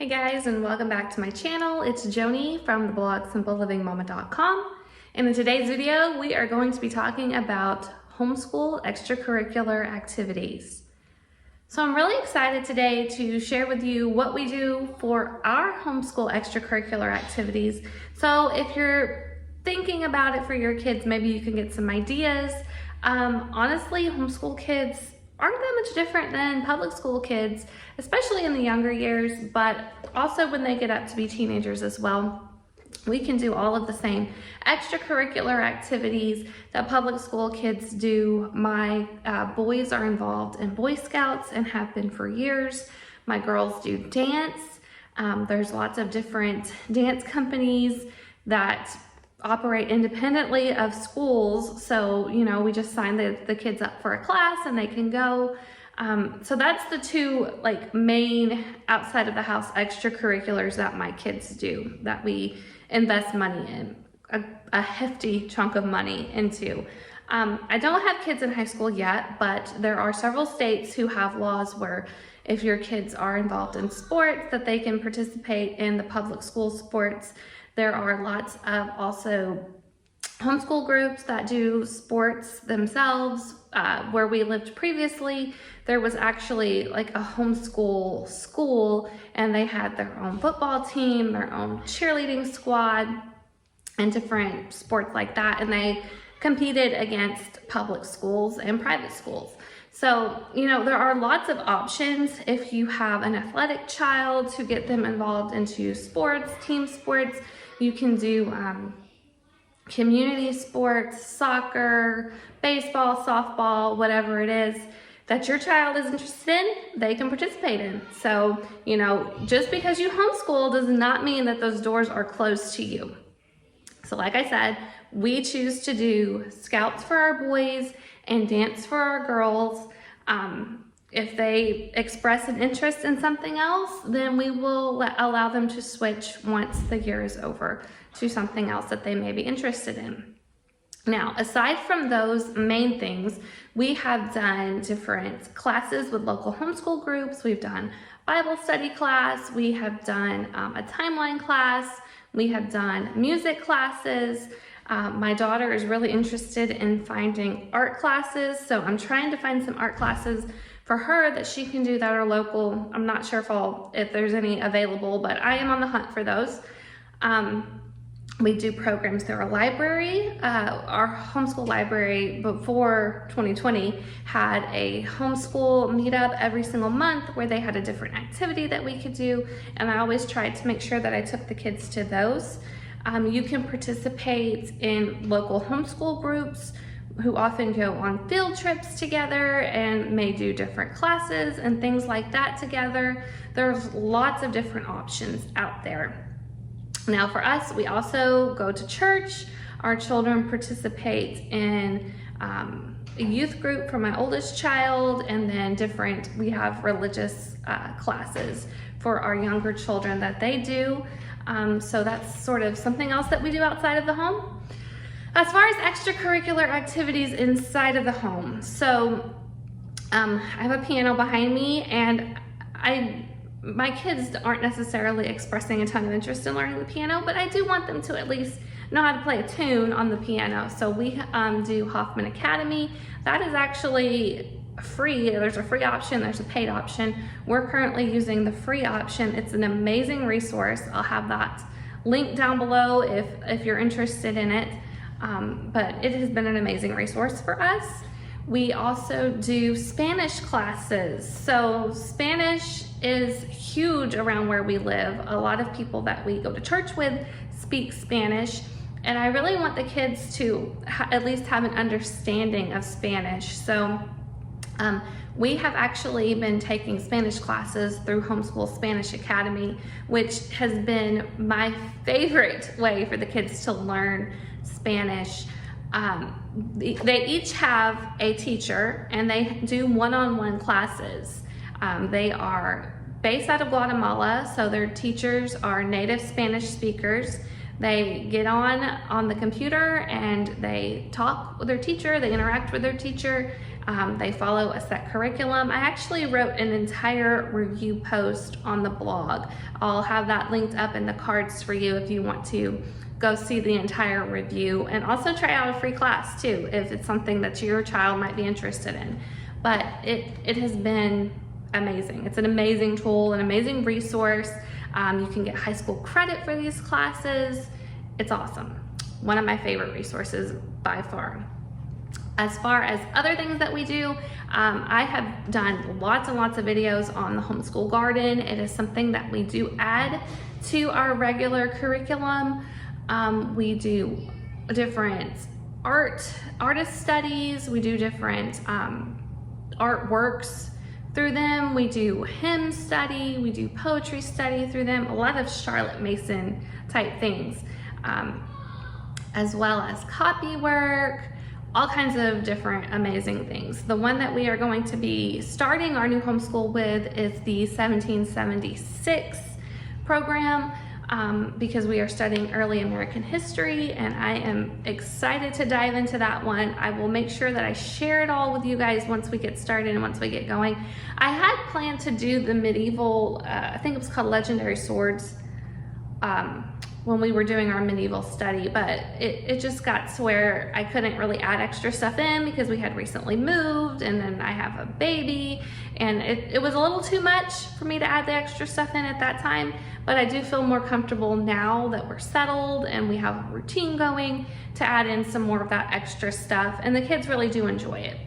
Hey guys, and welcome back to my channel. It's Joni from the blog simplelivingmama.com, and in today's video we are going to be talking about homeschool extracurricular activities. So I'm really excited today to share with you what we do for our homeschool extracurricular activities. So if you're thinking about it for your kids, maybe you can get some ideas. Honestly, homeschool kids aren't that much different than public school kids, especially in the younger years, but also when they get up to be teenagers as well. We can do all of the same extracurricular activities that public school kids do. My boys are involved in Boy Scouts and have been for years. My girls do dance. There's lots of different dance companies that operate independently of schools, so we just sign the kids up for a class and they can go. So that's the two main outside of the house extracurriculars that my kids do, that we invest money in, a hefty chunk of money into. I don't have kids in high school yet, but there are several states who have laws where if your kids are involved in sports, that they can participate in the public school sports. There are lots of also homeschool groups that do sports themselves. Where we lived previously, there was actually a homeschool school, and they had their own football team, their own cheerleading squad, and different sports like that, and they competed against public schools and private schools. So, there are lots of options if you have an athletic child to get them involved into sports, team sports. You can do community sports, soccer, baseball, softball, whatever it is that your child is interested in, they can participate in. So, just because you homeschool does not mean that those doors are closed to you. So like I said, we choose to do scouts for our boys and dance for our girls. If they express an interest in something else, then we will allow them to switch once the year is over to something else that they may be interested in. Now, aside from those main things, we have done different classes with local homeschool groups. We've done Bible study class. We have done a timeline class. We have done music classes. My daughter is really interested in finding art classes, so I'm trying to find some art classes for her that she can do that are local. I'm not sure if there's any available, but I am on the hunt for those. We do programs through our library. Our homeschool library before 2020 had a homeschool meetup every single month where they had a different activity that we could do, and I always tried to make sure that I took the kids to those. You can participate in local homeschool groups who often go on field trips together and may do different classes and things like that together. There's lots of different options out there. Now for us, we also go to church. Our children participate in a youth group for my oldest child, and then we have religious classes for our younger children that they do. So that's sort of something else that we do outside of the home. As far as extracurricular activities inside of the home, so I have a piano behind me, and my kids aren't necessarily expressing a ton of interest in learning the piano, but I do want them to at least know how to play a tune on the piano. So we do Hoffman Academy. That is actually free. There's a free option, there's a paid option. We're currently using the free option. It's an amazing resource. I'll have that link down below if you're interested in it. But it has been an amazing resource for us. We also do Spanish classes. So Spanish is huge around where we live. A lot of people that we go to church with speak Spanish, and I really want the kids to at least have an understanding of Spanish. So we have actually been taking Spanish classes through Homeschool Spanish Academy, which has been my favorite way for the kids to learn Spanish. They each have a teacher, and they do one-on-one classes. They are based out of Guatemala, so their teachers are native Spanish speakers. They get on the computer and they talk with their teacher, they interact with their teacher. They follow a set curriculum. I actually wrote an entire review post on the blog. I'll have that linked up in the cards for you if you want to go see the entire review, and also try out a free class too if it's something that your child might be interested in. But it has been amazing. It's an amazing tool, an amazing resource. You can get high school credit for these classes. It's awesome. One of my favorite resources by far. As far as other things that we do, I have done lots and lots of videos on the Homeschool Garden. It is something that we do add to our regular curriculum. We do different artist studies. We do different artworks through them. We do hymn study. We do poetry study through them. A lot of Charlotte Mason type things, as well as copy work, all kinds of different amazing things. The one that we are going to be starting our new homeschool with is the 1776 program, because we are studying early American history, and I am excited to dive into that one. I will make sure that I share it all with you guys once we get started and once we get going. I had planned to do the medieval, I think it was called Legendary Swords, when we were doing our medieval study, but it just got to where I couldn't really add extra stuff in because we had recently moved, and then I have a baby, and it was a little too much for me to add the extra stuff in at that time. But I do feel more comfortable now that we're settled and we have a routine going to add in some more of that extra stuff, and the kids really do enjoy it.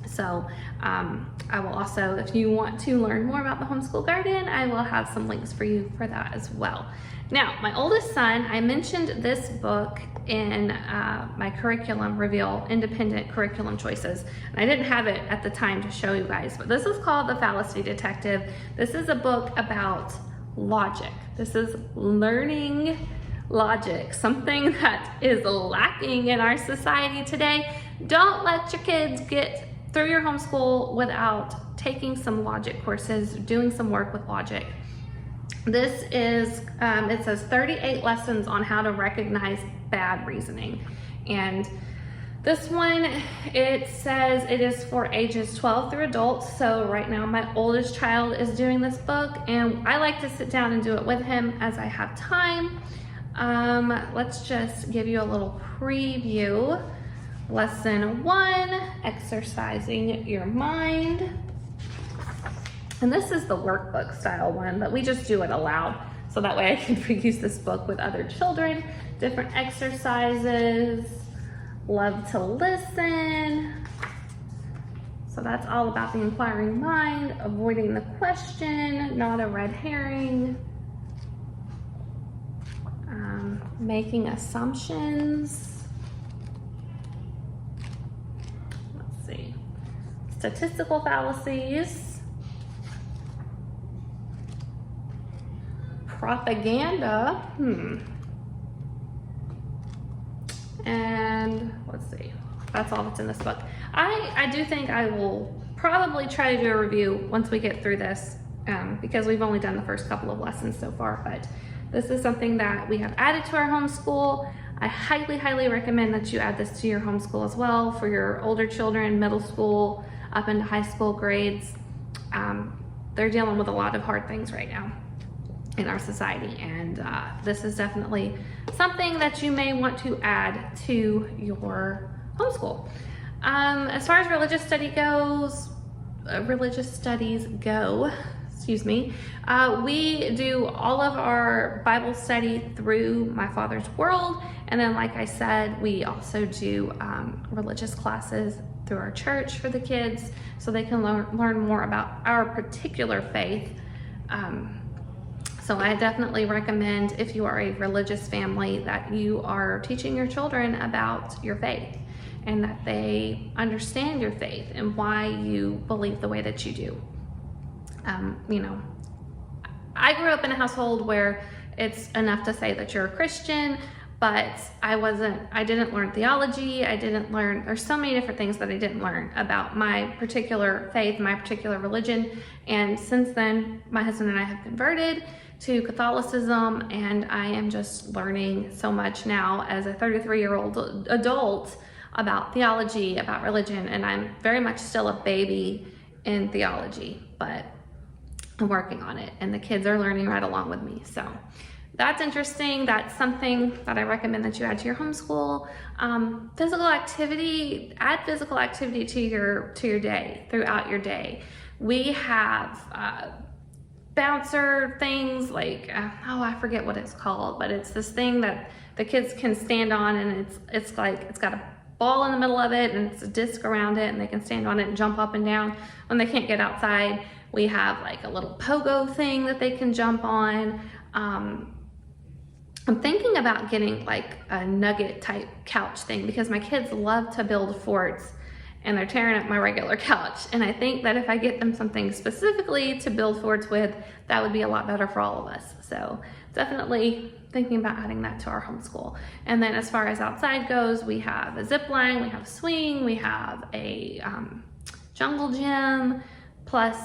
So I will also, if you want to learn more about the Homeschool Garden, I will have some links for you for that as well. Now, my oldest son, I mentioned this book in my curriculum reveal, Independent Curriculum Choices. And I didn't have it at the time to show you guys, but this is called The Fallacy Detective. This is a book about logic. This is learning logic, something that is lacking in our society today. Don't let your kids get through your homeschool without taking some logic courses, doing some work with logic. This is, it says 38 lessons on how to recognize bad reasoning. And this one, it says it is for ages 12 through adults. So right now my oldest child is doing this book, and I like to sit down and do it with him as I have time. Let's just give you a little preview. Lesson 1, exercising your mind. And this is the workbook style one, but we just do it aloud. So that way I can reuse this book with other children. Different exercises. Love to listen. So that's all about the inquiring mind, avoiding the question, not a red herring, making assumptions. Let's see. Statistical fallacies. Propaganda. And let's see, that's all that's in this book. I do think I will probably try to do a review once we get through this, because we've only done the first couple of lessons so far, but this is something that we have added to our homeschool. I highly, highly recommend that you add this to your homeschool as well for your older children, middle school, up into high school grades. They're dealing with a lot of hard things right now in our society, and this is definitely something that you may want to add to your homeschool. As far as religious studies go, excuse me, we do all of our Bible study through My Father's World, and then like I said, we also do religious classes through our church for the kids so they can learn more about our particular faith. So I definitely recommend, if you are a religious family, that you are teaching your children about your faith and that they understand your faith and why you believe the way that you do. You know, I grew up in a household where it's enough to say that you're a Christian, but I didn't learn theology. There's so many different things that I didn't learn about my particular faith, my particular religion. And since then, my husband and I have converted to Catholicism, and I am just learning so much now as a 33-year-old adult about theology, about religion, and I'm very much still a baby in theology, but I'm working on it, and the kids are learning right along with me. So that's interesting. That's something that I recommend that you add to your homeschool. Physical activity, add physical activity to your day, throughout your day. We have bouncer things like, oh, I forget what it's called, but it's this thing that the kids can stand on, and it's like, it's got a ball in the middle of it, and it's a disc around it, and they can stand on it and jump up and down when they can't get outside. We have like a little pogo thing that they can jump on. I'm thinking about getting like a nugget type couch thing, because my kids love to build forts and they're tearing up my regular couch. And I think that if I get them something specifically to build forts with, that would be a lot better for all of us. So definitely thinking about adding that to our homeschool. And then as far as outside goes, we have a zip line, we have a swing, we have a jungle gym, plus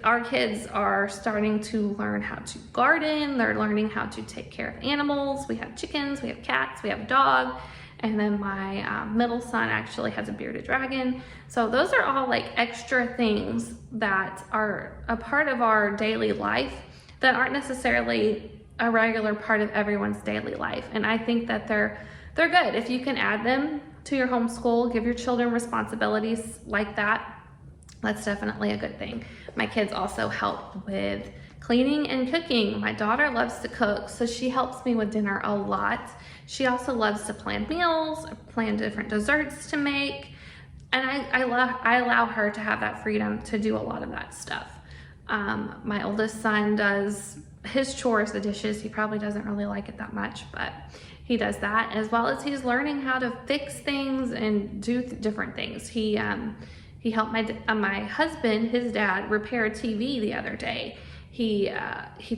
our kids are starting to learn how to garden. They're learning how to take care of animals. We have chickens, we have cats, we have a dog. And then my middle son actually has a bearded dragon. So those are all like extra things that are a part of our daily life that aren't necessarily a regular part of everyone's daily life. And I think that they're good. If you can add them to your homeschool, give your children responsibilities like that, that's definitely a good thing. My kids also help with cleaning and cooking. My daughter loves to cook, so she helps me with dinner a lot. She also loves to plan meals, plan different desserts to make, and I allow her to have that freedom to do a lot of that stuff. My oldest son does his chores, the dishes. He probably doesn't really like it that much, but he does that, as well as he's learning how to fix things and do different things. He helped my husband, his dad, repair a TV the other day. He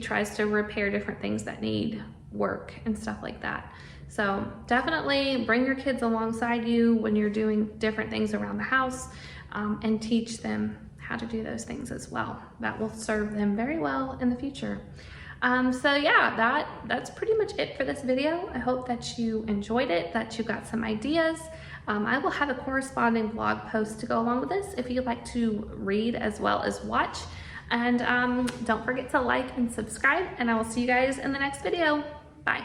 tries to repair different things that need work and stuff like that. So definitely bring your kids alongside you when you're doing different things around the house, and teach them how to do those things as well. That will serve them very well in the future. So yeah, that's pretty much it for this video. I hope that you enjoyed it, that you got some ideas. I will have a corresponding blog post to go along with this if you'd like to read as well as watch. And don't forget to like and subscribe, and I will see you guys in the next video. Bye.